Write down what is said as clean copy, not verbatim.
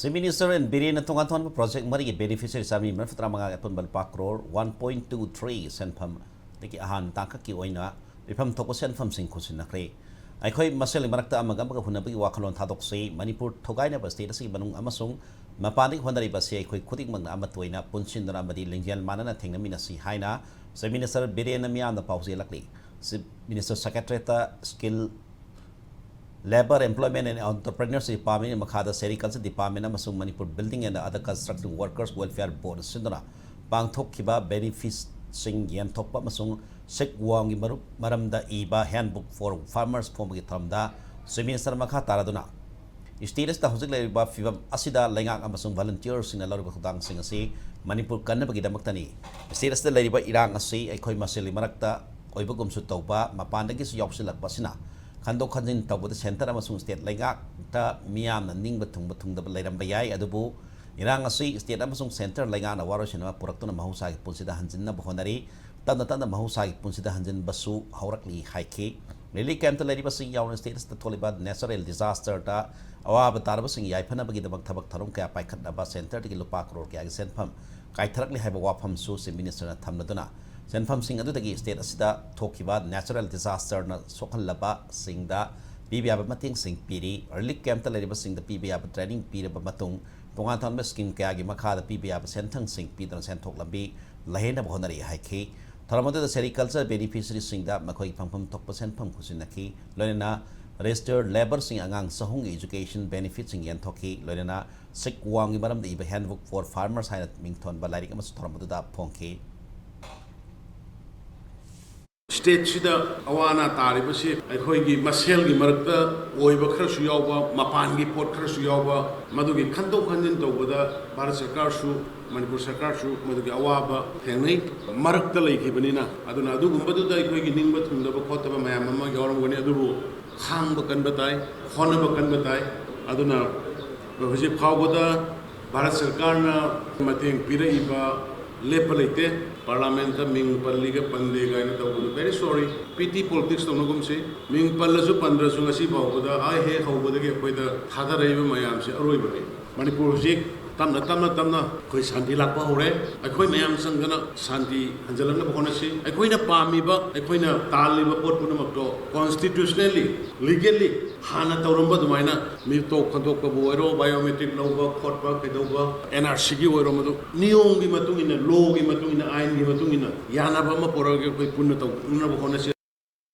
Minister and Birin Tongaton project Mari beneficiaries Sami Maframanga Punbal Pakro 1.23 Senpam Niki Ahan Takaki Oina Bipam Toko Senfam Sinkusinakre. I call Masel Marakta Amagamba Hunabi Wakalon Tadoksi, Manipur Togaina Bastate Banung Amasung, Mapani Honari Basi, Kuting Amatuina, Punchin Ramadi, Lingian Manana Tingaminasi Haina, Minister Birin Mian the Pausi Lakli, Minister Secretary Skill Labor, Employment and Entrepreneurship Department, Makada Sericulture Department, Amasung Manipur Building and other Construction Workers Welfare Board, Sindona, Bang Tokiba, Benefits Sing Yan Topa Masung, Sek Wang Maramda Iba Handbook for Farmers Pomitamda, Minister Makataraduna. Status the Hosik Leba Fibam Asida Lenga Amasung volunteers in a lot of dancing sea, Manipur Kanabagida Maktani. Status the Lady by Irang Sea, a Koi Masili Marakta, Oibugum Sutoba, Mapandagis Yopsila Basina. Kando Kanjin Tabu the Center Amasung State Lenga, Ta Miam and Ning Batung the Layam Bayai, Adubu, Iranga Sea, State Amasung Center, Legana, Warashina, Puratuna Mahusai, Punsida Hanzina Bohonari, Tanatana Mahusai, Punsida Hanzin Basu, Haurakli, Haiki, Lily Camp the Lady Basing Yawn States, the Toliba, natural disaster, Ta, Awa Tarabasing Yapana Bagi the Baktabak Tarunka, Paikataba Center, the Lupak or Gag Senpam, Kaitarakli have a wapam Sus, Minister Tamnaduna. Senfam Sing Adutagi State Asida Tokiba natural disaster na Sokan Laba Sing da PBA Mating Sing Piri early camp the Lady Sing the PBA training Piri Matung Tongaton Meskin Kagi Maka the PBA Sentang Sing Peter Santok Lambi Lahena Honari Haiki Taramada the Sericulture Beneficiaries Sing da Makoi Pampum Tokpasen Pam Kusinaki Lorena registered labor sing Angang Sahung education benefits in Yantoki Lorena Sik Wang Ibaram the Iba handbook for farmers High at Mington Balari Taramada Ponki State Sida Awana Taribasi, I Hoigi Masel Gimarta, Oiba Krasuyoba, Mapangi Port Krasuyoba, Madugi Kanto Kanjinto with a Barasakarshu, Manipur Sakarshu, Madugi Awaba, Henry, Marakta Lake Hibanina, Adunadu, Badu, Hoigi Nimba, Tundaba Kotaba, Mayama, Yoram, Adu, Hang Bakan Batai, Honabakan Batai, Aduna, Vajip Kagoda, Barasakarna, Mating Piraiba, Lepalite, Parliament, Ming Paliga Pandega, very sorry. PT politics don't know say, Ming Palazu Pandrasungasi Bauda, I hear how would they get with the Hada Reva Mayamsi, Aroi, Manipur Zik, Tamna, Santi Lapahore, a Koi Mayam Sangana, Santi, Angelana Honasi, a Quina Pamiba, a Quina Taliba Portunamato, constitutionally, legally, Hana Torumba, the Mina, Mito Kantoka Boero, Biometric Nova, Kotba, Kedova, NRC Romado, Neon Gimatungina, Low Gimatungina, Ein Gimatungina, Yanabama Poroga, Punato, Unabonasi.